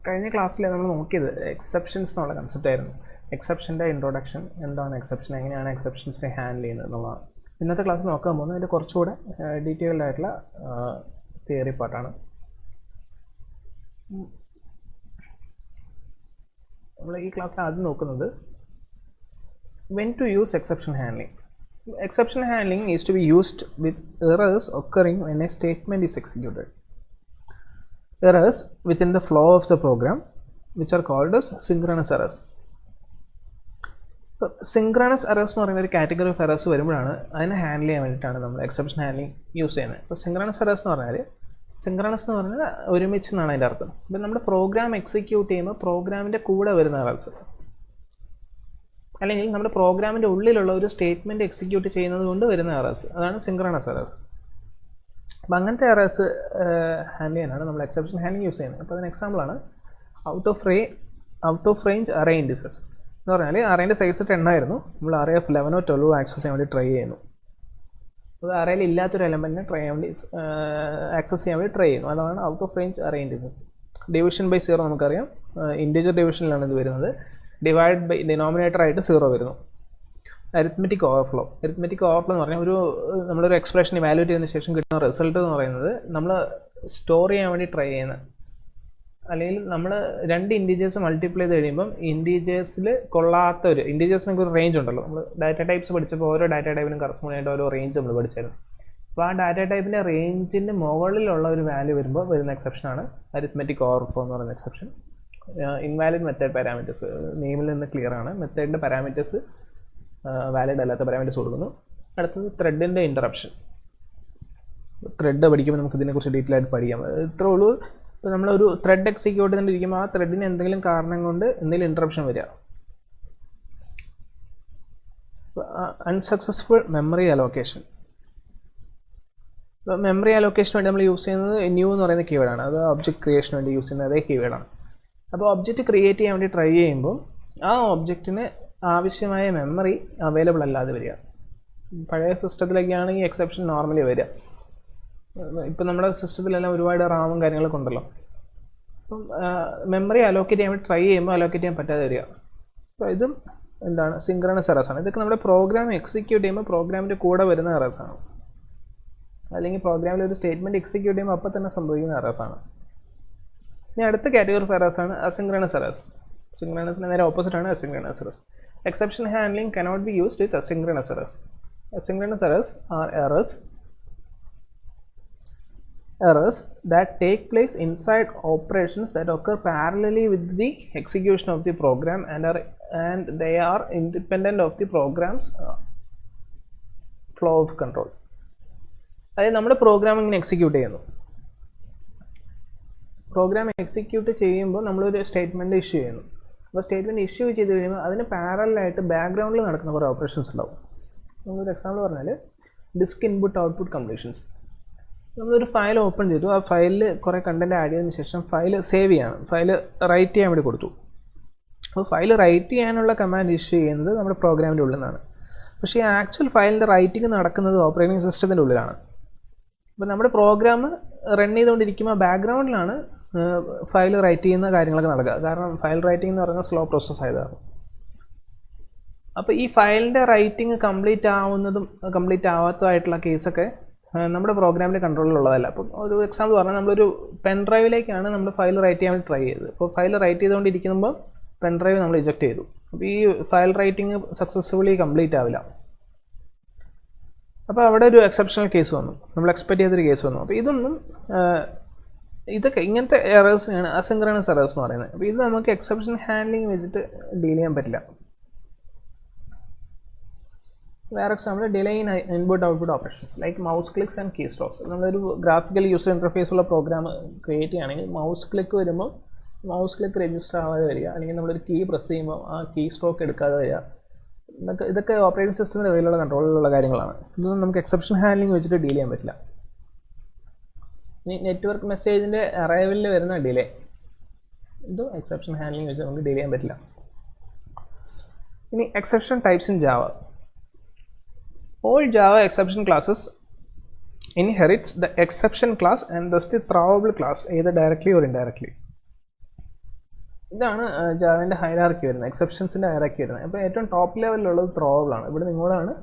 കഴിഞ്ഞ ക്ലാസ്സിൽ നമ്മൾ നോക്കിയത് എക്സെപ്ഷൻസ് എന്നുള്ള കൺസെപ്റ്റ് ആയിരുന്നു. എക്സെപ്ഷൻ്റെ ഇൻട്രൊഡക്ഷൻ, എന്താണ് എക്സെപ്ഷൻ, എങ്ങനെയാണ് എക്സെപ്ഷൻസിനെ ഹാൻഡിൽ ചെയ്യുന്നത് എന്നുള്ളതാണ്. ഇന്നത്തെ ക്ലാസ് നോക്കാൻ പോകുന്നത് അതിൻ്റെ കുറച്ചുകൂടെ ഡീറ്റെയിൽഡ് ആയിട്ടുള്ള തിയറി പാർട്ടാണ്. നമ്മൾ ഈ ക്ലാസ്സിൽ ആദ്യം നോക്കുന്നത് when to use exception handling. Exception handling is to be used with errors occurring when a statement is executed. Errors within the flow of the program, which are called as synchronous errors. So, synchronous errors എന്ന് പറയുന്ന ഒരു category of errors വരുമ്പോഴാണ് അതിനെ handle ചെയ്യാൻ വേണ്ടിയിട്ടാണ് നമ്മൾ exception handling use ചെയ്യുന്നത്. ഇപ്പോൾ സിങ്ക്രണസ് എറേഴ്സ് എന്ന് പറഞ്ഞാൽ ഒരുമിച്ച് എന്നാണ് അതിൻ്റെ അർത്ഥം. ഇപ്പം നമ്മുടെ പ്രോഗ്രാം എക്സിക്യൂട്ട് ചെയ്യുമ്പോൾ പ്രോഗ്രാമിൻ്റെ കൂടെ വരുന്ന എറേഴ്സ്, അല്ലെങ്കിൽ നമ്മുടെ പ്രോഗ്രാമിൻ്റെ ഉള്ളിലുള്ള ഒരു സ്റ്റേറ്റ്മെൻറ്റ് എക്സിക്യൂട്ട് ചെയ്യുന്നത് കൊണ്ട് വരുന്ന എറേഴ്സ്, അതാണ് സിങ്ക്രണസ് എറേഴ്സ്. അപ്പം അങ്ങനത്തെ എറേഴ്സ് ഹാൻഡിൽ ചെയ്യാനാണ് നമ്മൾ എക്സെപ്ഷൻ ഹാൻഡ്ലിംഗ് യൂസ് ചെയ്യുന്നത്. അപ്പോൾ അതിന് എക്സാമ്പിളാണ് out of range array indices എന്ന് പറഞ്ഞാൽ അറേൻ്റെ സൈസ് 10 ആയിരുന്നു, നമ്മൾ അറേ ഓഫ് 11 or 12 ആക്സസ് ചെയ്യാൻ വേണ്ടി ട്രൈ ചെയ്യുന്നു. അത് അറേയിൽ ഇല്ലാത്തൊരു എലമെൻറ്റിനെ ആക്സസ് ചെയ്യാൻ വേണ്ടി ട്രൈ ചെയ്യുന്നു. അതാണ് out of range array indices. Division by 0 നമുക്കറിയാം, ഇൻറ്റിജർ ഡിവിഷനിലാണ് ഇത് വരുന്നത്. ഡിവൈഡ് ബൈ ഡിനോമിനേറ്റർ ആയിട്ട് 0 വരുന്നു. അരിത്മെറ്റിക് ഓവർഫ്ലോ എന്ന് പറഞ്ഞാൽ നമ്മളൊരു എക്സ്പ്രഷൻ ഇവാലുവേറ്റ് ചെയ്തതിന് ശേഷം കിട്ടുന്ന റിസൾട്ട് എന്ന് പറയുന്നത് നമ്മൾ സ്റ്റോർ ചെയ്യാൻ വേണ്ടി ട്രൈ ചെയ്യുന്ന, അല്ലെങ്കിൽ നമ്മൾ രണ്ട് ഇൻറ്റീജേഴ്സ് മൾട്ടിപ്ലൈ ചെയ്ത് കഴിയുമ്പം ഇൻറ്റീജേഴ്സിൽ കൊള്ളാത്ത ഒരു ഇൻറ്റീജേഴ്സിനൊക്കെ ഒരു റേഞ്ച് ഉണ്ടല്ലോ. നമ്മൾ ഡാറ്റ ടൈപ്സ് പഠിച്ചപ്പോൾ ഓരോ ഡാറ്റ ടൈപ്പിനും കറസ്പോണ്ട് ആയിട്ട് ഓരോ റേഞ്ച് നമ്മൾ പഠിച്ചായിരുന്നു. അപ്പോൾ ആ ഡാറ്റ ടൈപ്പിൻ്റെ റേഞ്ചിൻ്റെ മുകളിലുള്ള ഒരു വാല്യൂ വരുമ്പോൾ വരുന്ന എക്സെപ്ഷനാണ് അരിത്മെറ്റിക് ഓവർഫ്ലോ എന്ന് പറയുന്ന എക്സെപ്ഷൻ. ഇൻവാലിഡ് മെത്തേഡ് പാരാമീറ്റേഴ്സ് നെയിമിൽ നിന്ന് ക്ലിയർ ആണ്. മെത്തേഡിൻ്റെ പാരാമീറ്റേഴ്സ് വാലിഡ് അല്ലാത്ത പാരാമീറ്റേഴ്സ് കൊടുക്കുന്നു. അടുത്തത് ത്രെഡിൻ്റെ ഇൻറ്ററപ്ഷൻ. ത്രെഡ് പഠിക്കുമ്പോൾ നമുക്ക് ഇതിനെക്കുറിച്ച് ഡീറ്റെയിൽ ആയിട്ട് പഠിക്കാം. ഇത്രേ ഉള്ളൂ. ഇപ്പോൾ നമ്മളൊരു ത്രെഡ് എക്സിക്യൂട്ട് ചെയ്തുകൊണ്ടിരിക്കുമ്പോൾ ആ ത്രെഡിന് എന്തെങ്കിലും കാരണം കൊണ്ട് എന്തെങ്കിലും ഇൻറ്ററപ്ഷൻ വരിക. Unsuccessful memory allocation. ഇപ്പോൾ മെമ്മറി അലോക്കേഷന് വേണ്ടി നമ്മൾ യൂസ് ചെയ്യുന്നത് ന്യൂ എന്ന് പറയുന്ന കീവേഡാണ്. അത് ഒബ്ജക്റ്റ് ക്രിയേഷന് വേണ്ടി യൂസ് ചെയ്യുന്ന അതേ കീവേഡാണ്. അപ്പോൾ ഒബ്ജക്റ്റ് ക്രിയേറ്റ് ചെയ്യാൻ വേണ്ടി ട്രൈ ചെയ്യുമ്പോൾ ആ ഒബ്ജക്റ്റിന് ആവശ്യമായ മെമ്മറി അവൈലബിൾ അല്ലാതെ വരിക. പഴയ സിസ്റ്റത്തിലൊക്കെയാണ് ഈ എക്സെപ്ഷൻ നോർമലി വരിക. ഇപ്പം നമ്മുടെ സിസ്റ്റത്തിലെല്ലാം ഒരുപാട് റാമും കാര്യങ്ങളൊക്കെ ഉണ്ടല്ലോ. അപ്പം മെമ്മറി അലോക്കേറ്റ് ചെയ്യാൻ വേണ്ടി ട്രൈ ചെയ്യുമ്പോൾ അലോക്കേറ്റ് ചെയ്യാൻ പറ്റാതെ വരിക. അപ്പോൾ ഇതും എന്താണ് സിങ്ക്രണസ് എറേഴ്സാണ്. ഇതൊക്കെ നമ്മുടെ പ്രോഗ്രാം എക്സിക്യൂട്ട് ചെയ്യുമ്പോൾ പ്രോഗ്രാമിൻ്റെ കൂടെ വരുന്ന എറേഴ്സാണ്, അല്ലെങ്കിൽ പ്രോഗ്രാമിൽ ഒരു സ്റ്റേറ്റ്മെൻറ്റ് എക്സിക്യൂട്ട് ചെയ്യുമ്പോൾ അപ്പോൾ തന്നെ സംഭവിക്കുന്ന എറേഴ്സാണ്. ഇനി അടുത്ത കാറ്റഗറി ഓഫ് എറേഴ്സാണ് അസിങ്ക്രണസ് എറേഴ്സ്. സിങ്ക്രണസിന് നേരെ ഓപ്പോസിറ്റാണ് asynchronous errors. Exception handling cannot be used with asynchronous errors. Asynchronous errors are errors that take place inside operations that occur parallelly with the execution of the program and they are independent of the program's flow of control. അതായത് നമ്മുടെ programme ഇങ്ങനെ execute ചെയ്യുന്നു. Program execute ചെയ്യുമ്പോൾ നമ്മളൊരു statement issue ചെയ്യുന്നു. അപ്പോൾ statement issue ചെയ്ത് കഴിയുമ്പോൾ അതിന് പാരലായിട്ട് ബാക്ക്ഗ്രൗണ്ടിൽ നടക്കുന്ന കുറേ ഓപ്പറേഷൻസ് ഉണ്ടാവും. നമ്മളൊരു എക്സാമ്പിൾ പറഞ്ഞാൽ ഡിസ്ക് ഇൻപുട്ട് ഔട്ട്പുട്ട് കംപ്ലീഷൻസ്. നമ്മളൊരു ഫയൽ ഓപ്പൺ ചെയ്തു, ആ ഫയലിൽ കുറേ കണ്ടൻറ്റ് ആഡ് ചെയ്തതിന് ശേഷം ഫയൽ സേവ് ചെയ്യാണ്, ഫയൽ റൈറ്റ് ചെയ്യാൻ വേണ്ടി കൊടുത്തു. അപ്പോൾ ഫയൽ റൈറ്റ് ചെയ്യാനുള്ള കമാൻഡ് ഇഷ്യൂ ചെയ്യുന്നത് നമ്മുടെ പ്രോഗ്രാമിൻ്റെ ഉള്ളിൽ നിന്നാണ്. പക്ഷേ ഈ ആക്ച്വൽ ഫയലിൻ്റെ റൈറ്റിംഗ് നടക്കുന്നത് ഓപ്പറേറ്റിംഗ് സിസ്റ്റത്തിൻ്റെ ഉള്ളിലാണ്. അപ്പോൾ നമ്മുടെ പ്രോഗ്രാം റൺ ചെയ്തുകൊണ്ടിരിക്കുമ്പോൾ ബാക്ക്ഗ്രൗണ്ടിലാണ് ഫയൽ റൈറ്റ് ചെയ്യുന്ന കാര്യങ്ങളൊക്കെ നടക്കുക. കാരണം ഫയൽ റൈറ്റിംഗ് എന്ന് പറയുന്നത് സ്ലോ പ്രോസസ്സ് ആയതാണ്. അപ്പോൾ ഈ ഫയലിൻ്റെ റൈറ്റിംഗ് കംപ്ലീറ്റ് ആവുന്നതും കംപ്ലീറ്റ് ആവാത്തതായിട്ടുള്ള കേസൊക്കെ നമ്മുടെ പ്രോഗ്രാമിൻ്റെ കൺട്രോളിലുള്ളതല്ല. അപ്പം ഒരു എക്സാമ്പിൾ പറഞ്ഞാൽ നമ്മളൊരു പെൻ ഡ്രൈവിലേക്കാണ് നമ്മൾ ഫയൽ റൈറ്റ് ചെയ്യാൻ വേണ്ടി ട്രൈ ചെയ്തത്. അപ്പോൾ ഫയൽ റൈറ്റ് ചെയ്തുകൊണ്ടിരിക്കുമ്പോൾ പെൻ ഡ്രൈവ് നമ്മൾ ഇജക്റ്റ് ചെയ്തു. അപ്പോൾ ഈ ഫയൽ റൈറ്റിംഗ് സക്സസ്ഫുള്ളി കംപ്ലീറ്റ് ആവില്ല. അപ്പോൾ അവിടെ ഒരു എക്സെപ്ഷണൽ കേസ് വന്നു, നമ്മൾ എക്സ്പെക്ട് ചെയ്തൊരു കേസ് വന്നു. അപ്പോൾ ഇതൊക്കെ ഇങ്ങനത്തെ എറേഴ്സിനാണ് അസിങ്ക്രണസ് എറേഴ്സ് എന്ന് പറയുന്നത്. അപ്പോൾ ഇത് നമുക്ക് എക്സെപ്ഷൻ ഹാൻഡ്ലിംഗ് വെച്ചിട്ട് ഡീൽ ചെയ്യാൻ പറ്റില്ല. വേറെ example delay in input output operations like mouse clicks and keystrokes. നമ്മളൊരു ഗ്രാഫിക്കൽ യൂസർ ഇൻ്റർഫേസ് ഉള്ള പ്രോഗ്രാം ക്രിയേറ്റ് ചെയ്യുകയാണെങ്കിൽ മൗസ് ക്ലിക്ക് വരുമ്പോൾ മൗസ് ക്ലിക്ക് രജിസ്റ്റർ ആവാതെ വരിക, അല്ലെങ്കിൽ നമ്മളൊരു കീ പ്രസ് ചെയ്യുമ്പോൾ ആ കീ സ്ട്രോക്ക് എടുക്കാതെ വരിക. ഇതൊക്കെ ഓപ്പറേറ്റിംഗ് സിസ്റ്റത്തിൻ്റെ കയ്യിലുള്ള കൺട്രോളിലുള്ള കാര്യങ്ങളാണ്. ഇതൊന്നും നമുക്ക് എക്സെപ്ഷൻ ഹാൻഡ്ലിംഗ് വെച്ചിട്ട് ഡീൽ ചെയ്യാൻ പറ്റില്ല. ഇനി നെറ്റ്വർക്ക് മെസ്സേജിൻ്റെ അറൈവലിൽ വരുന്ന ഡിലേ, ഇതും എക്സെപ്ഷൻ ഹാൻഡ്ലിംഗ് വെച്ച് നമുക്ക് ഡീൽ ചെയ്യാൻ പറ്റില്ല. ഇനി exception types in Java. All Java exception classes inherits the exception class and thus the throwable class either directly or indirectly. ഇതാണ് ജാവേൻ്റെ ഹൈറാർക്കി വരുന്നത്, എക്സെപ്ഷൻസിൻ്റെ ഹൈറാർക്കി വരുന്നത്. അപ്പോൾ ഏറ്റവും ടോപ്പ് ലെവലിലുള്ളത് ത്രോവബിൾ ആണ്. ഇവിടെ നിങ്ങളാണ്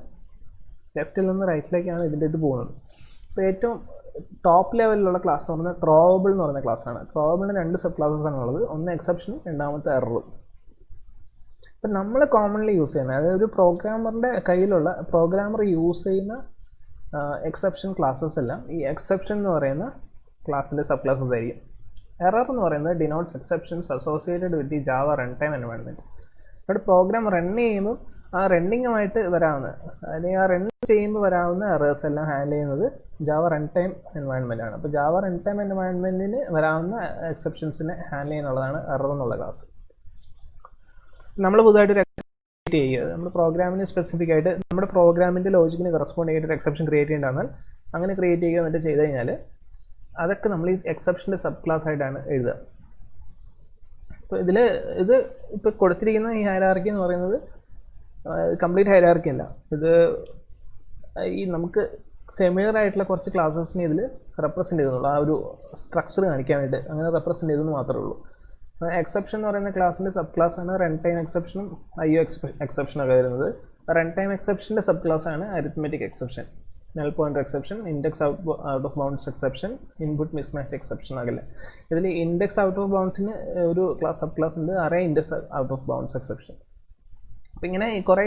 ലെഫ്റ്റിൽ നിന്ന് റൈറ്റിലേക്കാണ് ഇതിൻ്റെ ഇത് പോകുന്നത്. അപ്പോൾ ഏറ്റവും ടോപ്പ് ലെവലിലുള്ള ക്ലാസ് എന്ന് പറഞ്ഞാൽ ത്രോവബിൾ എന്ന് പറയുന്ന ക്ലാസ്സാണ്. ത്രോവബിളിന് 2 സബ് ക്ലാസ്സസ് ആണ് ഉള്ളത്, ഒന്ന് എക്സെപ്ഷനും രണ്ടാമത്തെ എററും. ഇപ്പം നമ്മൾ കോമൺലി യൂസ് ചെയ്യുന്നത്, അതായത് ഒരു പ്രോഗ്രാമറിൻ്റെ കയ്യിലുള്ള പ്രോഗ്രാമർ യൂസ് ചെയ്യുന്ന എക്സെപ്ഷൻ ക്ലാസ്സസ് എല്ലാം ഈ എക്സെപ്ഷൻ എന്ന് പറയുന്ന ക്ലാസ്സിൻ്റെ സബ് ക്ലാസ്സസ് ആയിരിക്കും. എറർ എന്ന് പറയുന്നത് denotes exceptions associated with the Java run time environment. ഇവിടെ പ്രോഗ്രാം റൺ ചെയ്യുമ്പോൾ ആ റണ്ണിങ്ങുമായിട്ട് വരാവുന്ന, അല്ലെങ്കിൽ ആ റൺ ചെയ്യുമ്പോൾ വരാവുന്ന എറേഴ്സ് എല്ലാം ഹാൻഡിൽ ചെയ്യുന്നത് ജാവ റൺ ടൈം എൻവയോൺമെൻ്റ് ആണ്. അപ്പോൾ ജാവ റൺ ടൈം എൻവയോൺമെൻറ്റിന് വരാവുന്ന എക്സെപ്ഷൻസിനെ ഹാൻഡിൽ ചെയ്യുന്നുള്ളതാണ് എറർ എന്നുള്ള ക്ലാസ്. നമ്മൾ പുതുതായിട്ടൊരു ക്രിയേറ്റ് ചെയ്യുക, നമ്മൾ പ്രോഗ്രാമിന് സ്പെസിഫിക് ആയിട്ട് നമ്മുടെ പ്രോഗ്രാമിൻ്റെ ലോജിക്കിന് കറസ്പോണ്ട് ചെയ്തിട്ട് ഒരു എക്സെപ്ഷൻ ക്രിയേറ്റ് ചെയ്യേണ്ടതാണ്. അങ്ങനെ ക്രിയേറ്റ് ചെയ്യുക എന്നിട്ട് ചെയ്ത് കഴിഞ്ഞാൽ അതൊക്കെ നമ്മൾ ഈ എക്സെപ്ഷൻ്റെ സബ് ക്ലാസ് ആയിട്ടാണ് എഴുതുക. അപ്പോൾ ഇത് ഇപ്പോൾ കൊടുത്തിരിക്കുന്ന ഈ ഹൈറാർക്കി എന്ന് പറയുന്നത് കംപ്ലീറ്റ് ഹൈറാർക്കി അല്ല. ഇത് ഈ നമുക്ക് ഫെമിലിയർ ആയിട്ടുള്ള കുറച്ച് ക്ലാസ്സസിനെ ഇതിൽ റെപ്രസെൻ്റ് ചെയ്യുന്നുള്ളൂ, ആ ഒരു സ്ട്രക്ചർ കാണിക്കാൻ വേണ്ടി അങ്ങനെ റെപ്രസെൻ്റ് ചെയ്തെന്ന് മാത്രമേ ഉള്ളൂ. എക്സെപ്ഷൻ എന്ന് പറയുന്ന ക്ലാസ്സിൻ്റെ സബ് ക്ലാസ്സാണ് റൺ ടൈം എക്സെപ്ഷനും IO എക്സെപ്ഷനൊക്കെ വരുന്നത്. റൺ ടൈം എക്സെപ്ഷൻ്റെ സബ് ക്ലാസ്സാണ് arithmetic exception, null pointer exception, index out of bounds exception, input mismatch exception ആകില്ല. ഇതിൽ ഇൻഡെക്സ് ഔട്ട് ഓഫ് ബൗണ്ട്സിന് ഒരു സബ് ക്ലാസ് ഉണ്ട്, array index out of bounds exception. അപ്പോൾ ഇങ്ങനെ കുറേ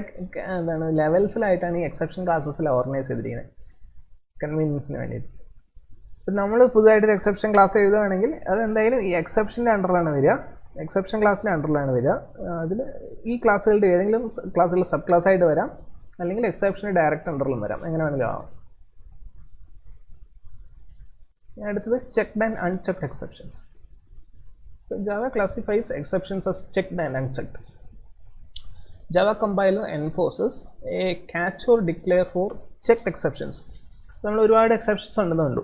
ലെവൽസിലായിട്ടാണ് ഈ എക്സെപ്ഷൻ ക്ലാസ്സസിൽ ഓർഗനൈസ് ചെയ്തിരിക്കുന്നത് കൺവീനിയൻസിന് വേണ്ടിയിട്ട്. ഇപ്പം നമ്മൾ പുതുതായിട്ടൊരു എക്സെപ്ഷൻ ക്ലാസ് എഴുതുകയാണെങ്കിൽ അതെന്തായാലും ഈ എക്സെപ്ഷൻ്റെ അണ്ടറിലാണ് വരിക, എക്സെപ്ഷൻ ക്ലാസ്സിൻ്റെ അണ്ടറിലാണ് വരിക. അതിൽ ഈ ക്ലാസ്സുകളുടെ ഏതെങ്കിലും ക്ലാസ്സുകൾ സബ് ക്ലാസ് ആയിട്ട് വരാം, അല്ലെങ്കിൽ എക്സെപ്ഷന് ഡയറക്റ്റ് അണ്ടറിലും വരാം, എങ്ങനെ വേണമെങ്കിലും ആവാം. അടുത്തത് checked and unchecked exceptions. Java classifies exceptions as checked and unchecked. Java compiler enforces a catch or declare for checked exceptions. നമ്മൾ ഒരുപാട് എക്സെപ്ഷൻസ് ഉണ്ടെന്ന് കണ്ടു.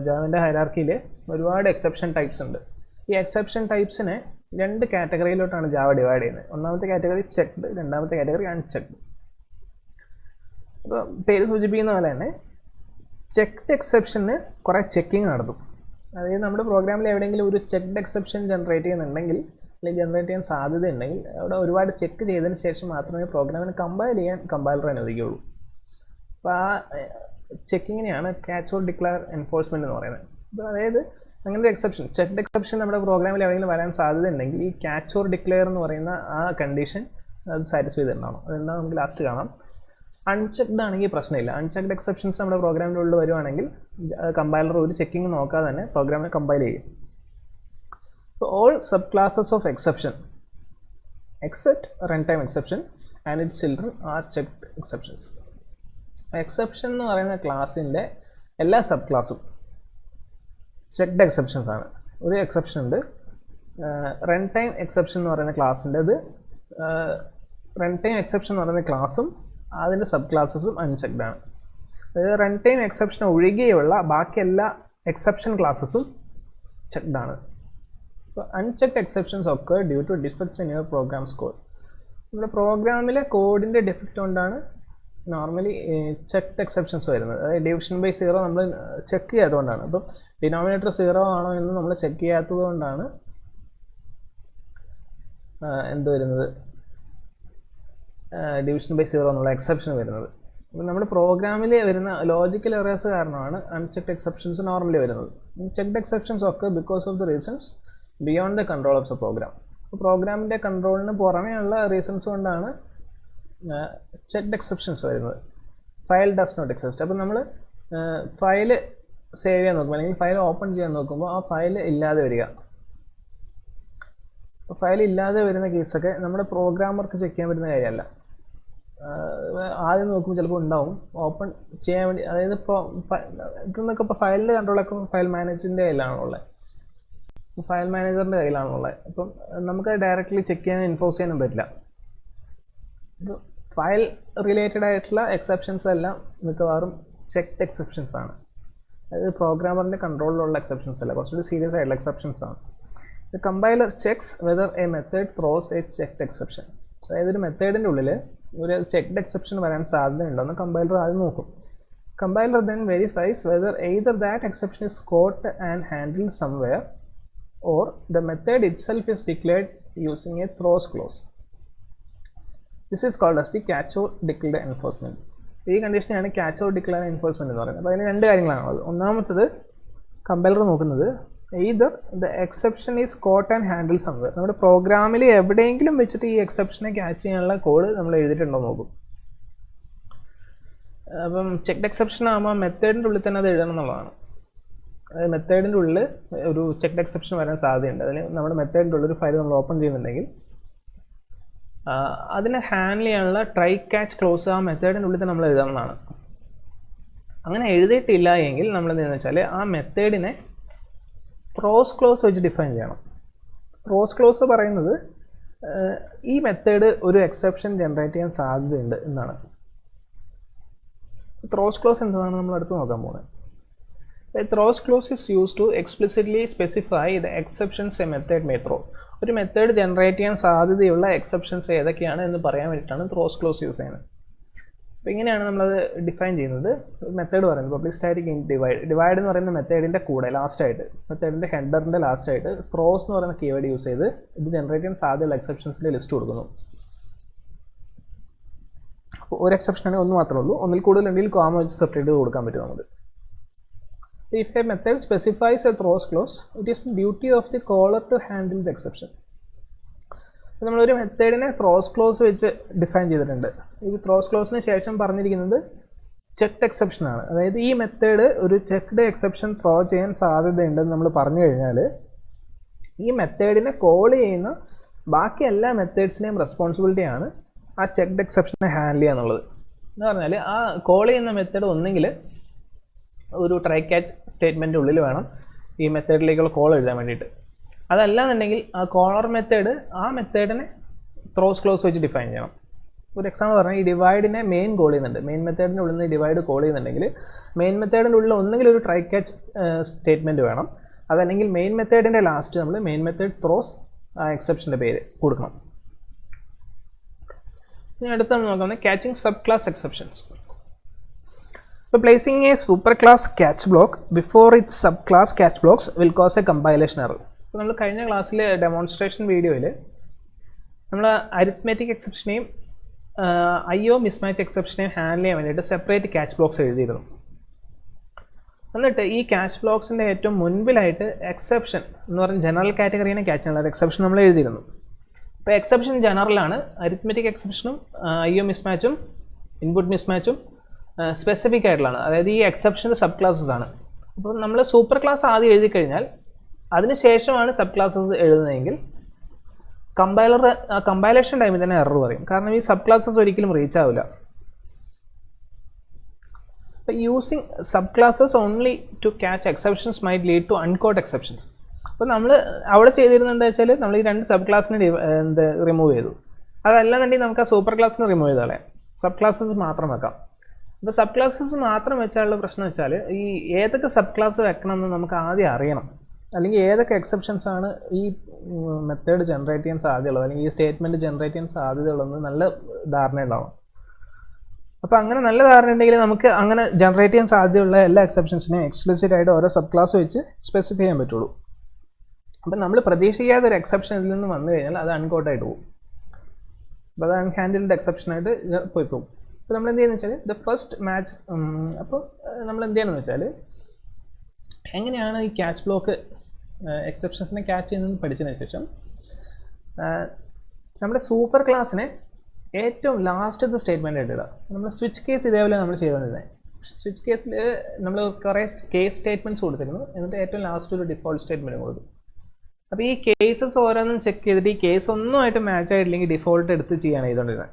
ജാവൻ്റെ ഹൈറാർക്കിയിൽ ഒരുപാട് എക്സെപ്ഷൻ ടൈപ്സ് ഉണ്ട്. ഈ എക്സെപ്ഷൻ ടൈപ്സിനെ 2 കാറ്റഗറിയിലോട്ടാണ് ജാവ ഡിവൈഡ് ചെയ്യുന്നത്. ഒന്നാമത്തെ കാറ്റഗറി ചെക്ക്ഡ്, രണ്ടാമത്തെ കാറ്റഗറി അൺചെക്ഡ്. അപ്പോൾ പേര് സൂചിപ്പിക്കുന്ന പോലെ തന്നെ ചെക്ക്ഡ് എക്സെപ്ഷന് കുറേ ചെക്കിങ് നടത്തും. അതായത് നമ്മുടെ പ്രോഗ്രാമിൽ എവിടെയെങ്കിലും ഒരു ചെക്ക്ഡ് എക്സെപ്ഷൻ ജനറേറ്റ് ചെയ്യുന്നുണ്ടെങ്കിൽ, അല്ലെങ്കിൽ ജനറേറ്റ് ചെയ്യാൻ സാധ്യതയുണ്ടെങ്കിൽ അവിടെ ഒരുപാട് ചെക്ക് ചെയ്തതിന് ശേഷം മാത്രമേ പ്രോഗ്രാമിന് കമ്പൈൽ ചെയ്യാൻ കമ്പൈലർ അനുവദിക്കുകയുള്ളൂ. അപ്പോൾ ആ ചെക്കിങ്ങിനെയാണ് ക്യാച്ച് ഓർ ഡിക്ലെയർ എൻഫോഴ്സ്മെൻറ്റ് എന്ന് പറയുന്നത്. അപ്പോൾ അതായത് അങ്ങനെ ഒരു എക്സെപ്ഷൻ, ചെക്ക്ഡ് എക്സെപ്ഷൻ നമ്മുടെ പ്രോഗ്രാമിൽ എവിടെയെങ്കിലും വരാൻ സാധ്യതയുണ്ടെങ്കിൽ ഈ ക്യാച്ച് ഓർ ഡിക്ലെയർ എന്ന് പറയുന്ന ആ കണ്ടീഷൻ അത് സാറ്റിസ്ഫൈ ചെയ്തിട്ടുണ്ടാവും. അതെന്താ നമുക്ക് ലാസ്റ്റ് കാണാം. അൺചെക്ഡ് ആണെങ്കിൽ പ്രശ്നമില്ല. അൺചെക്ഡ് എക്സെപ്ഷൻസ് നമ്മുടെ പ്രോഗ്രാമിൻ്റെ ഉള്ളിൽ വരുവാണെങ്കിൽ കമ്പൈലർ ഒരു ചെക്കിങ് നോക്കാതെ തന്നെ പ്രോഗ്രാമിനെ കമ്പൈൽ ചെയ്യും. So all subclasses of exception except runtime exception and its children are checked exceptions. Exception എന്ന് പറയുന്ന ക്ലാസ്സിൻ്റെ എല്ലാ സബ് ക്ലാസ്സും ചെക്ക്ഡ് എക്സെപ്ഷൻസ് ആണ്. ഒരു എക്സെപ്ഷൻ ഉണ്ട്, റൺ ടൈം എക്സെപ്ഷൻ എന്ന് പറയുന്ന ക്ലാസ്സിൻ്റെത്. റൺ ടൈം എക്സെപ്ഷൻ എന്ന് പറയുന്ന ക്ലാസ്സും അതിൻ്റെ സബ് ക്ലാസ്സസും അൺചെക്ഡ് ആണ്. അതായത് റൺ ടൈം എക്സെപ്ഷൻ ഒഴികെയുള്ള ബാക്കി എല്ലാ എക്സെപ്ഷൻ ക്ലാസ്സസും ചെക്ക്ഡ് ആണ്. അപ്പോൾ അൺചെക്ഡ് എക്സെപ്ഷൻസ് ഒക്കെ due to defects in your programs code. നമ്മുടെ പ്രോഗ്രാമിലെ കോഡിൻ്റെ ഡിഫക്റ്റ് കൊണ്ടാണ് നോർമലി ചെക്ക്ഡ് എക്സെപ്ഷൻസ് വരുന്നത്. അതായത് ഡിവിഷൻ ബൈ 0 നമ്മൾ ചെക്ക് ചെയ്യാത്തതുകൊണ്ടാണ്. അപ്പം ഡിനോമിനേറ്റർ 0 ആണോ എന്ന് നമ്മൾ ചെക്ക് ചെയ്യാത്തത് കൊണ്ടാണ് എന്ത് വരുന്നത്, ഡിവിഷൻ ബൈ 0 എന്നുള്ള എക്സെപ്ഷൻ വരുന്നത്. അപ്പം നമ്മുടെ പ്രോഗ്രാമിൽ വരുന്ന ലോജിക്കൽ എറേഴ്സ് കാരണമാണ് അൺചെക്ഡ് എക്സെപ്ഷൻസ് നോർമലി വരുന്നത്. ചെക്ക്ഡ് എക്സെപ്ഷൻസ് ഒക്കെ because of the reasons beyond the control of the program. അപ്പോൾ പ്രോഗ്രാമിൻ്റെ കൺട്രോളിന് പുറമേയുള്ള റീസൺസ് കൊണ്ടാണ് ചെക്ക്ഡ് എക്സെപ്ഷൻസ് വരുന്നത്. File does not exist. അപ്പോൾ നമ്മൾ ഫയൽ സേവ് ചെയ്യാൻ നോക്കുമ്പോൾ അല്ലെങ്കിൽ ഫയൽ ഓപ്പൺ ചെയ്യാൻ നോക്കുമ്പോൾ ആ ഫയൽ ഇല്ലാതെ വരിക. അപ്പോൾ ഫയൽ ഇല്ലാതെ വരുന്ന കേസൊക്കെ നമ്മുടെ പ്രോഗ്രാമർക്ക് ചെക്ക് ചെയ്യാൻ പറ്റുന്ന കാര്യമല്ല. ആദ്യം നോക്കുമ്പോൾ ചിലപ്പോൾ ഉണ്ടാവും, ഓപ്പൺ ചെയ്യാൻ വേണ്ടി. അതായത് ഇതെന്നൊക്കെ ഇപ്പോൾ ഫയലിൻ്റെ കൺട്രോളൊക്കെ ഫയൽ മാനേജറിൻ്റെ കയ്യിലാണുള്ളത്, ഫയൽ മാനേജറിൻ്റെ കയ്യിലാണുള്ളത്. അപ്പം നമുക്ക് ഡയറക്റ്റ്ലി ചെക്ക് ചെയ്യാൻ എൻഫോഴ്സ് ചെയ്യാനും പറ്റില്ല. ഇപ്പോൾ ഫയൽ റിലേറ്റഡ് ആയിട്ടുള്ള എക്സെപ്ഷൻസ് എല്ലാം മിക്കവാറും ചെക്ക്ഡ് എക്സെപ്ഷൻസ് ആണ്. അതായത് പ്രോഗ്രാമറിൻ്റെ കൺട്രോളിലുള്ള എക്സെപ്ഷൻസ് അല്ല, കുറച്ചുകൂടി സീരിയസ് ആയിട്ടുള്ള എക്സെപ്ഷൻസ് ആണ്. The compiler checks whether a method throws a checked exception. അതായത് ഒരു മെത്തേഡിൻ്റെ ഉള്ളിൽ ഒരു ചെക്ക്ഡ് എക്സെപ്ഷൻ വരാൻ സാധ്യതയുണ്ടോയെന്ന് കമ്പൈലർ ആദ്യം നോക്കും. Compiler then verifies whether either that exception is caught and handled somewhere or the method itself is declared using a throws clause. This is called as the catch or declare enforcement. ഈ കണ്ടീഷനാണ് catch or declare enforcement എന്ന് പറയുന്നത്. അപ്പോൾ അതിന് രണ്ട് കാര്യങ്ങളാണുള്ളത്. ഒന്നാമത്തത് compiler നോക്കുന്നത് either the exception is caught and handled somewhere. നമ്മുടെ പ്രോഗ്രാമിൽ എവിടെയെങ്കിലും വെച്ചിട്ട് ഈ എക്സെപ്ഷനെ ക്യാച്ച് ചെയ്യാനുള്ള കോഡ് നമ്മൾ എഴുതിയിട്ടുണ്ടോ നോക്കും. അപ്പം ചെക്ക്ഡ് എക്സെപ്ഷൻ ആകുമ്പോൾ മെത്തേഡിൻ്റെ ഉള്ളിൽ തന്നെ അത് എഴുതണം എന്നുള്ളതാണ്. അതായത് മെത്തേഡിൻ്റെ ഉള്ളിൽ ഒരു ചെക്ക്ഡ് എക്സെപ്ഷൻ വരാൻ സാധ്യതയുണ്ട്. അതിന് നമ്മുടെ മെത്തേഡിൻ്റെ ഉള്ളൊരു ഫയൽ നമ്മൾ ഓപ്പൺ ചെയ്യുന്നുണ്ടെങ്കിൽ അതിനെ ഹാൻഡിൽ ചെയ്യാനുള്ള ട്രൈ ക്യാച്ച് ക്ലോസ് ആ മെത്തേഡിൻ്റെ ഉള്ളിൽ തന്നെ നമ്മൾ എഴുതണമെന്നാണ്. അങ്ങനെ എഴുതിയിട്ടില്ല എങ്കിൽ നമ്മൾ എന്താണെന്ന് വെച്ചാൽ ആ മെത്തേഡിനെ ത്രോസ് ക്ലോസ് വെച്ച് ഡിഫൈൻ ചെയ്യണം. ത്രോസ് ക്ലോസ് പറയുന്നത് ഈ മെത്തേഡ് ഒരു എക്സെപ്ഷൻ ജനറേറ്റ് ചെയ്യാൻ സാധ്യതയുണ്ട് എന്നാണ്. ത്രോസ് ക്ലോസ് എന്താണ് നമ്മൾ അടുത്ത് നോക്കാൻ പോകുന്നത്. Throws clause is use to explicitly specify the exceptions a method may throw. ഒരു മെത്തേഡ് ജനറേറ്റ് ചെയ്യാൻ സാധ്യതയുള്ള എക്സെപ്ഷൻസ് ഏതൊക്കെയാണ് എന്ന് പറയാൻ വേണ്ടിയിട്ടാണ് ത്രോസ് ക്ലോസ് യൂസ് ചെയ്യുന്നത്. അപ്പോൾ ഇങ്ങനെയാണ് നമ്മളത് ഡിഫൈൻ ചെയ്യുന്നത്. മെത്തേഡ് പറയുന്നത് പബ്ലിക് സ്റ്റാറ്റിക് ഇൻ ഡിവൈഡ് എന്ന് പറയുന്ന മെത്തേഡിൻ്റെ കൂടെ ലാസ്റ്റായിട്ട് മെത്തേഡിൻ്റെ ഹെഡറിൻ്റെ ലാസ്റ്റായിട്ട് ത്രോസ് എന്ന് പറയുന്ന കീവേഡ് യൂസ് ചെയ്ത് ഇത് ജനറേറ്റ് ചെയ്യാൻ സാധ്യതയുള്ള എക്സെപ്ഷൻസിൻ്റെ ലിസ്റ്റ് കൊടുക്കുന്നു. അപ്പോൾ ഒരു എക്സെപ്ഷൻ ആണെങ്കിൽ ഒന്ന് മാത്രമേ ഉള്ളൂ. ഒന്നിൽ കൂടുതലുണ്ടെങ്കിൽ കോമ വെച്ച് സെപ്പറേറ്റ് ചെയ്ത് കൊടുക്കാൻ പറ്റും നമുക്ക്. If a method specifies a throws clause, it is duty of the caller to handle the exception. നമ്മളൊരു മെത്തേഡിനെ ത്രോസ് ക്ലോസ് വെച്ച് ഡിഫൈൻ ചെയ്തിട്ടുണ്ട്. ഈ ത്രോസ് ക്ലോസിന് ശേഷം പറഞ്ഞിരിക്കുന്നത് ചെക്ക്ഡ് എക്സെപ്ഷൻ ആണ്. അതായത് ഈ മെത്തേഡ് ഒരു ചെക്ക്ഡ് എക്സെപ്ഷൻ ത്രോ ചെയ്യാൻ സാധ്യതയുണ്ടെന്ന് നമ്മൾ പറഞ്ഞു കഴിഞ്ഞാൽ ഈ മെത്തേഡിനെ കോൾ ചെയ്യുന്ന ബാക്കി എല്ലാ മെത്തേഡ്സിനെയും റെസ്പോൺസിബിലിറ്റിയാണ് ആ ചെക്ക്ഡ് എക്സെപ്ഷനെ ഹാൻഡിൽ ചെയ്യുക എന്നുള്ളത്. എന്ന് പറഞ്ഞാൽ ആ കോൾ ചെയ്യുന്ന മെത്തേഡ് ഒന്നെങ്കിൽ ഒരു ട്രൈ ക്യാച്ച് സ്റ്റേറ്റ്മെൻറ്റ് ഉള്ളിൽ വേണം ഈ മെത്തേഡിലേക്കുള്ള കോൾ എഴുതാൻ വേണ്ടിയിട്ട്. അതല്ലാന്നുണ്ടെങ്കിൽ ആ കോളർ മെത്തേഡ് ആ മെത്തേഡിനെ ത്രോസ് ക്ലോസ് വെച്ച് ഡിഫൈൻ ചെയ്യണം. ഒരു എക്സാമ്പിൾ പറഞ്ഞാൽ ഈ ഡിവൈഡിനെ മെയിൻ കോൾ ചെയ്യുന്നുണ്ട്. മെയിൻ മെത്തേഡിൻ്റെ ഉള്ളിൽ നിന്ന് ഡിവൈഡ് കോൾ ചെയ്യുന്നുണ്ടെങ്കിൽ മെയിൻ മെത്തേഡിൻ്റെ ഉള്ളിൽ ഒന്നെങ്കിൽ ഒരു ട്രൈ ക്യാച്ച് സ്റ്റേറ്റ്മെൻറ്റ് വേണം. അതല്ലെങ്കിൽ മെയിൻ മെത്തേഡിൻ്റെ ലാസ്റ്റ് നമ്മൾ മെയിൻ മെത്തേഡ് ത്രോസ് ആ എക്സെപ്ഷൻ്റെ പേര് കൊടുക്കണം. ഇനി അടുത്ത് നമ്മൾ നോക്കുന്നത് catching sub class exceptions. So placing a superclass catch block before its subclass catch blocks will cause a compilation error. അപ്പോൾ നമ്മൾ കഴിഞ്ഞ ക്ലാസ്സിലെ ഡെമോൺസ്ട്രേഷൻ വീഡിയോയിൽ നമ്മൾ അരിത്മെറ്റിക് എക്സെപ്ഷനെയും IO മിസ്മാച്ച് എക്സെപ്ഷനെയും ഹാൻഡിൽ ചെയ്യാൻ വേണ്ടിയിട്ട് സെപ്പറേറ്റ് ക്യാച്ച് ബ്ലോക്സ് എഴുതിയിരുന്നു. എന്നിട്ട് ഈ ക്യാച്ച് ബ്ലോക്സിൻ്റെ ഏറ്റവും മുൻപിലായിട്ട് എക്സെപ്ഷൻ എന്ന് പറഞ്ഞ ജനറൽ കാറ്റഗറീനെ ക്യാച്ച് ചെയ്യാനുള്ള എക്സെപ്ഷൻ നമ്മൾ എഴുതിയിരുന്നു. അപ്പോൾ എക്സെപ്ഷൻ ജനറലാണ്. അരിത്മെറ്റിക് എക്സെപ്ഷനും IO മിസ്മാച്ചും ഇൻപുട്ട് മിസ്മാച്ചും സ്പെസിഫിക് ആയിട്ടുള്ളതാണ്. അതായത് ഈ എക്സെപ്ഷൻ്റെ സബ് ക്ലാസ്സസ് ആണ്. അപ്പോൾ നമ്മൾ സൂപ്പർ ക്ലാസ് ആദ്യം എഴുതി കഴിഞ്ഞാൽ അതിന് ശേഷമാണ് സബ് ക്ലാസ്സസ് എഴുതുന്നതെങ്കിൽ കമ്പൈലേഷൻ ടൈമിൽ തന്നെ എറർ പറയും. കാരണം ഈ സബ് ക്ലാസ്സസ് ഒരിക്കലും റീച്ച് ആവില്ല. അപ്പോൾ using subclasses only to catch exceptions might lead to uncaught exceptions. അപ്പോൾ നമ്മൾ അവിടെ ചെയ്തിരുന്നത് എന്താ വെച്ചാൽ നമ്മൾ ഈ രണ്ട് സബ് ക്ലാസ്സിനെ റിമൂവ് ചെയ്തു. അതല്ലാന്നുണ്ടെങ്കിൽ നമുക്ക് ആ സൂപ്പർ ക്ലാസ്സിനെ റിമൂവ് ചെയ്ത് കളയാം. സബ് ക്ലാസ്സസ് മാത്രം വെക്കാം. അപ്പോൾ സബ് ക്ലാസ്സസ് മാത്രം വെച്ചാലുള്ള പ്രശ്നം വെച്ചാൽ ഈ ഏതൊക്കെ സബ് ക്ലാസ് വെക്കണമെന്ന് നമുക്ക് ആദ്യം അറിയണം. അല്ലെങ്കിൽ ഏതൊക്കെ എക്സെപ്ഷൻസ് ആണ് ഈ മെത്തേഡ് ജനറേറ്റ് ചെയ്യാൻ സാധ്യതയുള്ളത് അല്ലെങ്കിൽ ഈ സ്റ്റേറ്റ്മെൻറ്റ് ജനറേറ്റ് ചെയ്യാൻ സാധ്യതയുള്ളതെന്ന് നല്ല ധാരണ ഉണ്ടാവണം. അപ്പോൾ അങ്ങനെ നല്ല ധാരണ ഉണ്ടെങ്കിൽ നമുക്ക് അങ്ങനെ ജനറേറ്റ് ചെയ്യാൻ സാധ്യതയുള്ള എല്ലാ എക്സെപ്ഷൻസിനെയും എക്സ്പ്ലിസിറ്റ് ആയിട്ട് ഓരോ സബ് ക്ലാസ് വെച്ച് സ്പെസിഫൈ ചെയ്യാൻ പറ്റുള്ളൂ. അപ്പം നമ്മൾ പ്രതീക്ഷിക്കാത്ത ഒരു എക്സെപ്ഷൻ ഇതിൽ നിന്ന് വന്നു കഴിഞ്ഞാൽ അത് അൺകോട്ടായിട്ട് പോകും. അപ്പോൾ അത് അൺഹാൻഡിൽഡ് എക്സെപ്ഷനായിട്ട് പോയി പോകും. അപ്പോൾ നമ്മൾ എന്ത് ചെയ്യുന്നത് വെച്ചാൽ ദ ഫസ്റ്റ് മാച്ച്. അപ്പോൾ നമ്മൾ എന്ത് ചെയ്യണമെന്ന് വെച്ചാൽ എങ്ങനെയാണ് ഈ ക്യാച്ച് ബ്ലോക്ക് എക്സെപ്ഷൻസിനെ ക്യാച്ച് ചെയ്യുന്നതെന്ന് പഠിച്ചതിന് ശേഷം നമ്മുടെ സൂപ്പർ ക്ലാസ്സിനെ ഏറ്റവും ലാസ്റ്റത്തെ സ്റ്റേറ്റ്മെൻറ്റ് ആയിട്ട് ഇടുക. നമ്മൾ സ്വിച്ച് കേസ് ഇതേപോലെ നമ്മൾ ചെയ്തുകൊണ്ടിരുന്നത്. സ്വിച്ച് കേസിൽ നമ്മൾ കുറേ കേസ് സ്റ്റേറ്റ്മെൻറ്റ്സ് കൊടുത്തിരുന്നു. എന്നിട്ട് ഏറ്റവും ലാസ്റ്റ് ഒരു ഡിഫോൾട്ട് സ്റ്റേറ്റ്മെൻറ്റ് കൊടുക്കും. അപ്പോൾ ഈ കേസസ് ഓരോന്നും ചെക്ക് ചെയ്തിട്ട് ഈ കേസ് ഒന്നുമായിട്ട് മാച്ച് ആയിട്ടില്ലെങ്കിൽ ഡിഫോൾട്ട് എടുത്ത് ചെയ്യാണ് ചെയ്തുകൊണ്ടിരുന്നത്.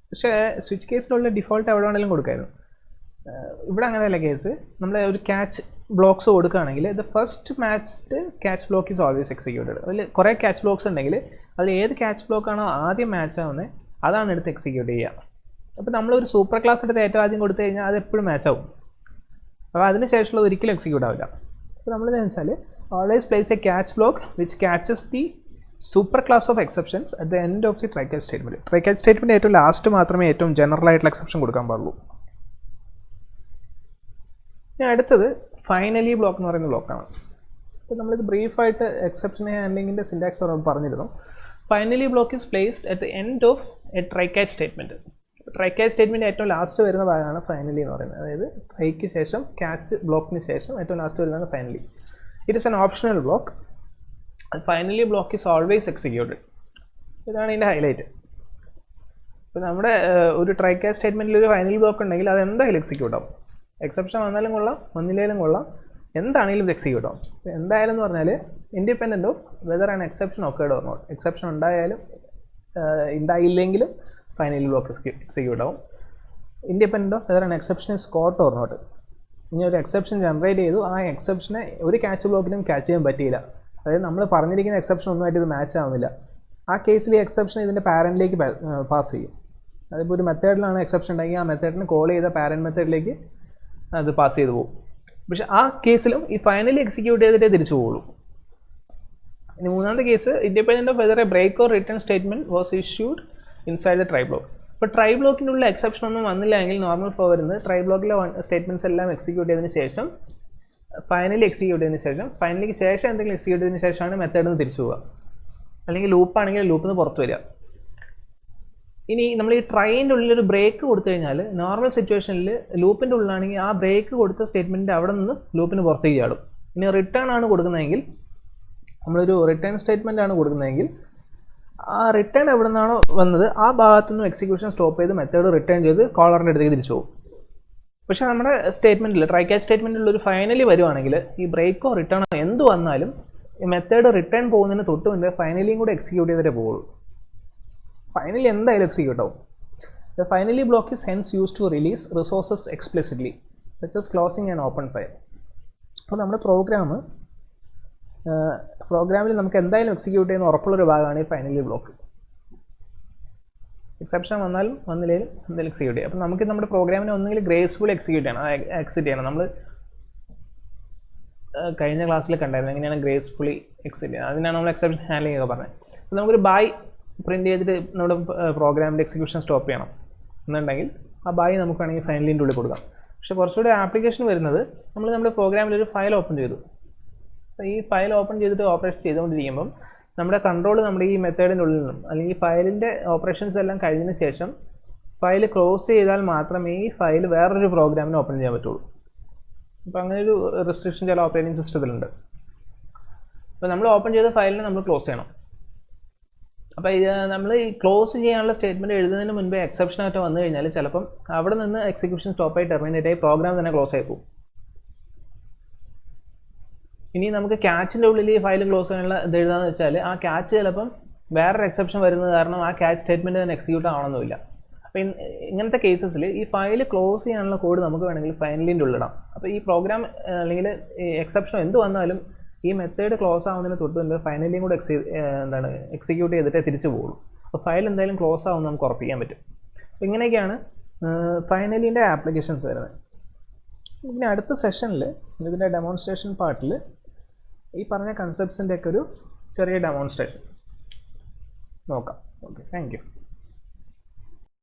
പക്ഷേ സ്വിച്ച് കേസിലുള്ള ഡിഫോൾട്ട് എവിടെ വേണമെങ്കിലും കൊടുക്കായിരുന്നു. ഇവിടെ അങ്ങനെയല്ല കേസ്. നമ്മൾ ഒരു ക്യാച്ച് ബ്ലോക്സ് കൊടുക്കുകയാണെങ്കിൽ the first matched catch block is always executed. അതിൽ കുറേ ക്യാച്ച് ബ്ലോക്സ് ഉണ്ടെങ്കിൽ അതിൽ ഏത് ക്യാച്ച് ബ്ലോക്കാണോ ആദ്യം മാച്ച് ആവുന്നത് അതാണ് എടുത്ത് എക്സിക്യൂട്ട് ചെയ്യുക. അപ്പോൾ നമ്മളൊരു സൂപ്പർ ക്ലാസ് എടുത്ത് ഏറ്റവും ആദ്യം കൊടുത്തു കഴിഞ്ഞാൽ അത് എപ്പോഴും മാച്ച് ആവും. അപ്പോൾ അതിന് ശേഷമുള്ളത് ഒരിക്കലും എക്സിക്യൂട്ട് ആവില്ല. അപ്പോൾ നമ്മളെന്ന് വെച്ചാൽ always place A catch block which catches the super class of exceptions at the end of the try catch statement. Try catch statement ഏറ്റവും ലാസ്റ്റ് മാത്രമേ ഏറ്റവും ജനറൽ ആയിട്ടുള്ള എക്സെപ്ഷൻ കൊടുക്കാൻ പാടുള്ളൂ. ഇനി അടുത്തത് ഫൈനലി ബ്ലോക്ക് എന്ന് പറയുന്ന ബ്ലോക്കാണ്. അപ്പോൾ നമ്മളിത് ബ്രീഫായിട്ട് എക്സെപ്ഷൻ ഹാൻഡ്ലിങ്ങിൻ്റെ സിൻടാക്സ് പറഞ്ഞിരുന്നു. Finally block is placed at the end of A try catch statement. Try catch statement ഏറ്റവും ലാസ്റ്റ് വരുന്ന ഭാഗമാണ് ഫൈനലി എന്ന് പറയുന്നത്. അതായത് ട്രൈക്ക് ശേഷം ക്യാച്ച് ബ്ലോക്കിന് ശേഷം ഏറ്റവും ലാസ്റ്റ് വരുന്നതാണ് finally. It is an optional block. Finally block is always executed. ഇതാണ് ഇതിൻ്റെ ഹൈലൈറ്റ്. ഇപ്പോൾ നമ്മുടെ ഒരു ട്രൈ ക്യാച്ച് സ്റ്റേറ്റ്മെൻറ്റിൽ ഒരു ഫൈനൽ ബ്ലോക്ക് ഉണ്ടെങ്കിൽ അത് എന്തായാലും എക്സിക്യൂട്ട് ആവും. എക്സെപ്ഷൻ വന്നാലും കൊള്ളാം, വന്നില്ലെങ്കിലും കൊള്ളാം, എന്താണെങ്കിലും എക്സിക്യൂട്ട് ആവും. എന്തായാലും എന്ന് പറഞ്ഞാൽ independent of whether an exception occurred or not. Exception ഉണ്ടായാലും ഉണ്ടായില്ലെങ്കിലും ഫൈനലി ബ്ലോക്ക് എക്സിക്യൂട്ട് ആവും. Independent of whether an exception is caught or not. ഇനി ഒരു എക്സെപ്ഷൻ ജനറേറ്റ് ചെയ്തു, ആ എക്സെപ്ഷനെ ഒരു ക്യാച്ച് ബ്ലോക്കിനും ക്യാച്ച് ചെയ്യാൻ പറ്റിയില്ല. അതായത് നമ്മൾ പറഞ്ഞിരിക്കുന്ന എക്സെപ്ഷൻ ഒന്നുമായിട്ട് ഇത് മാച്ച് ആവുന്നില്ല. ആ കേസിൽ ഈ എക്സെപ്ഷൻ ഇതിൻ്റെ പാരൻറ്റിലേക്ക് പാസ് ചെയ്യും. അതിപ്പോൾ ഒരു മെത്തേഡിലാണ് എക്സെപ്ഷൻ ഉണ്ടെങ്കിൽ ആ മെത്തേഡിന് കോൾ ചെയ്ത പാരൻറ്റ് മെത്തേഡിലേക്ക് അത് പാസ് ചെയ്ത് പോകും. പക്ഷേ ആ കേസിലും ഈ ഫൈനലി എക്സിക്യൂട്ട് ചെയ്തിട്ടേ തിരിച്ചു പോകുള്ളൂ. ഇനി മൂന്നാമത്തെ case, independent of whether a break or return statement was issued inside the try block. ഇപ്പോൾ ട്രൈ ബ്ലോക്കിനുള്ള എക്സെപ്ഷൻ ഒന്നും വന്നില്ല എങ്കിൽ നോർമൽ ഫ്ലോ വരുന്നത് ട്രൈ ബ്ലോക്കിലെ സ്റ്റേറ്റ്മെൻറ്റ്സ് എല്ലാം എക്സിക്യൂട്ട് ചെയ്തതിന് ശേഷം ഫൈനലി എക്സിക്യൂട്ട് ചെയ്തതിന് ശേഷം ഫൈനലിക്ക് ശേഷം എന്തെങ്കിലും എക്സിക്യൂട്ട് ചെയ്തതിന് ശേഷമാണ് മെത്തേഡിൽ നിന്ന് തിരിച്ചു പോവുക. അല്ലെങ്കിൽ ലൂപ്പാണെങ്കിൽ ലൂപ്പിൽ നിന്ന് പുറത്ത് വരിക. ഇനി നമ്മൾ ഈ ട്രൈൻ്റെ ഉള്ളിൽ ഒരു ബ്രേക്ക് കൊടുത്തു കഴിഞ്ഞാൽ നോർമൽ സിറ്റുവേഷനിൽ ലൂപ്പിൻ്റെ ഉള്ളിലാണെങ്കിൽ ആ ബ്രേക്ക് കൊടുത്ത സ്റ്റേറ്റ്മെൻറ്റിൻ്റെ അവിടെ നിന്ന് ലൂപ്പിന് പുറത്തേക്ക് ചാടും. ഇനി റിട്ടേൺ ആണ് കൊടുക്കുന്നതെങ്കിൽ, നമ്മളൊരു റിട്ടേൺ സ്റ്റേറ്റ്മെൻ്റ് ആണ് കൊടുക്കുന്നതെങ്കിൽ ആ റിട്ടേൺ എവിടെ നിന്നാണോ വന്നത് ആ ഭാഗത്തുനിന്ന് എക്സിക്യൂഷൻ സ്റ്റോപ്പ് ചെയ്ത് മെത്തേഡ് റിട്ടേൺ ചെയ്ത് കോളറിൻ്റെ അടുത്തേക്ക് തിരിച്ചു പോകും. പക്ഷേ നമ്മുടെ സ്റ്റേറ്റ്മെൻറ്റിൽ ട്രൈ ക്യാച്ച് സ്റ്റേറ്റ്മെൻറ്റിൽ ഒരു ഫൈനലി വരുവാണെങ്കിൽ ഈ ബ്രേക്കോ റിട്ടേണോ എന്ത് വന്നാലും ഈ മെത്തേഡ് റിട്ടേൺ പോകുന്നതിന് തൊട്ട് മുൻപേ ഫൈനലിയും കൂടെ എക്സിക്യൂട്ട് ചെയ്തിട്ടേ പോകുള്ളൂ. ഫൈനലി എന്തായാലും എക്സിക്യൂട്ട് ആവും. The finally block is hence use to release resources explicitly such as closing and open file. അപ്പോൾ നമ്മുടെ പ്രോഗ്രാമിൽ നമുക്ക് എന്തായാലും എക്സിക്യൂട്ട് ചെയ്യുന്ന ഉറപ്പുള്ളൊരു ഭാഗമാണ് ഈ ഫൈനലി ബ്ലോക്ക്. എക്സെപ്ഷൻ വന്നാലും വന്നില്ലെങ്കിലും എന്തായാലും എക്സിക്യൂട്ട് ചെയ്യും. അപ്പോൾ നമുക്ക് നമ്മുടെ പ്രോഗ്രാമിനെ ഒന്നുകിൽ ഗ്രേസ്ഫുൾ എക്സിക്യൂട്ട് ചെയ്യണം. നമ്മൾ കഴിഞ്ഞ ക്ലാസ്സിൽ കണ്ടായിരുന്നു എങ്ങനെയാണ് ഗ്രേസ്ഫുള്ളി എക്സിറ്റ് ചെയ്യുന്നത്. അതിനാണ് നമ്മൾ എക്സെപ്ഷൻ ഹാൻഡ്ലിംഗ് ഒക്കെ പറഞ്ഞത്. അപ്പോൾ നമുക്കൊരു ബൈ പ്രിൻറ്റ് ചെയ്തിട്ട് നമ്മുടെ പ്രോഗ്രാമിൻ്റെ എക്സിക്യൂഷൻ സ്റ്റോപ്പ് ചെയ്യണം എന്നുണ്ടെങ്കിൽ ആ ബൈ നമുക്ക് വേണമെങ്കിൽ ഫൈനലിൻ്റെ ഉള്ളിൽ കൊടുക്കാം. പക്ഷേ കുറച്ചുകൂടി ആപ്ലിക്കേഷൻ വരുന്നത് നമ്മൾ നമ്മുടെ പ്രോഗ്രാമിൽ ഒരു ഫയൽ ഓപ്പൺ ചെയ്തു. അപ്പോൾ ഈ ഫയൽ ഓപ്പൺ ചെയ്തിട്ട് ഓപ്പറേഷൻ ചെയ്തുകൊണ്ടിരിക്കുമ്പം നമ്മുടെ കൺട്രോൾ നമ്മുടെ ഈ മെത്തേഡിൻ്റെ ഉള്ളിൽ നിന്നും അല്ലെങ്കിൽ ഫയലിൻ്റെ ഓപ്പറേഷൻസ് എല്ലാം കഴിഞ്ഞതിന് ശേഷം ഫയൽ ക്ലോസ് ചെയ്താൽ മാത്രമേ ഈ ഫയൽ വേറൊരു പ്രോഗ്രാമിന് ഓപ്പൺ ചെയ്യാൻ പറ്റുള്ളൂ. അപ്പോൾ അങ്ങനെ ഒരു റെസ്ട്രിക്ഷൻ ചില ഓപ്പറേറ്റിംഗ് സിസ്റ്റത്തിലുണ്ട്. അപ്പോൾ നമ്മൾ ഓപ്പൺ ചെയ്ത ഫയലിനെ നമ്മൾ ക്ലോസ് ചെയ്യണം. അപ്പോൾ നമ്മൾ ഈ ക്ലോസ് ചെയ്യാനുള്ള സ്റ്റേറ്റ്മെൻറ്റ് എഴുതുന്നതിന് മുൻപേ എക്സെപ്ഷനായിട്ട് വന്നു കഴിഞ്ഞാൽ ചിലപ്പം അവിടെ നിന്ന് എക്സിക്യൂഷൻ സ്റ്റോപ്പായി ടെർമിനേറ്റ് ആയി പ്രോഗ്രാം തന്നെ ക്ലോസ് ആയി പോകും. ഇനി നമുക്ക് ക്യാച്ചിൻ്റെ ഉള്ളിൽ ഈ ഫയൽ ക്ലോസ് ചെയ്യാനുള്ള ഇത് എഴുതാമെന്ന് വെച്ചാൽ ആ ക്യാച്ച് ചിലപ്പം വേറൊരു എക്സെപ്ഷൻ വരുന്നത് കാരണം ആ ക്യാച്ച് സ്റ്റേറ്റ്മെൻറ്റ് തന്നെ എക്സിക്യൂട്ട് ആവണമെന്നില്ല. അപ്പോൾ ഇങ്ങനത്തെ കേസസിൽ ഈ ഫയൽ ക്ലോസ് ചെയ്യാനുള്ള കോഡ് നമുക്ക് വേണമെങ്കിൽ ഫൈനലിൻ്റെ ഉള്ളിടാം. അപ്പോൾ ഈ പ്രോഗ്രാം അല്ലെങ്കിൽ ഈ എക്സെപ്ഷൻ എന്ത് വന്നാലും ഈ മെത്തേഡ് ക്ലോസ് ആവുന്നതിന് തൊട്ട് മുൻപ് ഫൈനലിയും കൂടെ എക്സിക്യൂട്ട് ചെയ്തിട്ടേ തിരിച്ചു പോകുള്ളൂ. അപ്പോൾ ഫയൽ എന്തായാലും ക്ലോസ് ആവുമെന്ന് നമുക്ക് ഉറപ്പിക്കാൻ പറ്റും. അപ്പോൾ ഇങ്ങനെയൊക്കെയാണ് ഫൈനലിൻ്റെ ആപ്ലിക്കേഷൻസ് വരുന്നത്. പിന്നെ അടുത്ത സെഷനിൽ ഇതിൻ്റെ ഡെമോൺസ്ട്രേഷൻ പാർട്ടിൽ ഈ പറഞ്ഞ കൺസെപ്റ്റ്സിൻ്റെയൊക്കെ ഒരു ചെറിയ ഡെമോൺസ്ട്രേഷൻ നോക്കാം. Okay, thank you.